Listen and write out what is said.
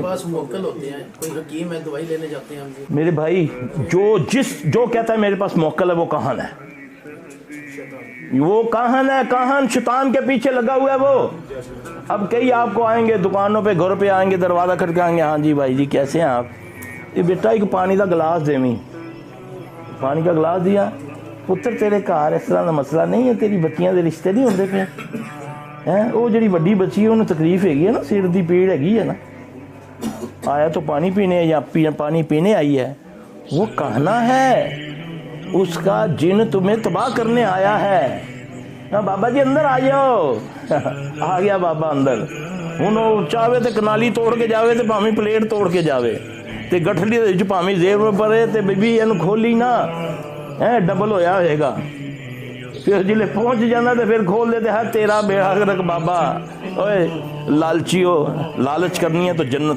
पास मोक्कल होते हैं, कोई हकीम है, दवाई लेने जाते हैं हम जी। میرے بھائی جو کہتا ہے میرے پاس موکل ہے وہ کہاں ہے؟ وہ کہاں ہے؟ کہاں شیطان کے پیچھے لگا ہوا ہے وہ. اب کئی آپ کو آئیں گے دکانوں پہ، گھر پہ آئیں گے، دروازہ کھٹ کے آئیں گے، ہاں جی بھائی جی کیسے ہیں آپ؟ یہ بیٹا ایک پانی کا گلاس دے، پانی کا گلاس دیا، پتر تیرے گھر اس طرح کا مسئلہ نہیں ہے، تیری بچیاں دے رشتے نہیں ہوندے پے ہیں، وہ جڑی بڑی بچی ہے انہوں تکلیف ہے نا، سر دی پیڑ ہے نا، آیا تو پانی پینے یا پانی پینے آئی ہے، وہ کہنا ہے اس کا جن تمہیں تباہ کرنے آیا ہے. بابا جی اندر آ جاؤ. آ گیا بابا اندر. ہن وہ چاہے تے کنالی توڑ کے جاوے تے بھاویں پلیٹ توڑ کے جاوے تے گٹھلی دے وچ بھاویں زیب پرے تے بی اینو کھولی نا ڈبل ہویا ہوئے گا. پھر جلے پہنچ جانا تے پھر کھول دیتے ہے تیرا بے حق رکھ بابا. اوئے لالچیو، لالچ کرنی ہے تو جنت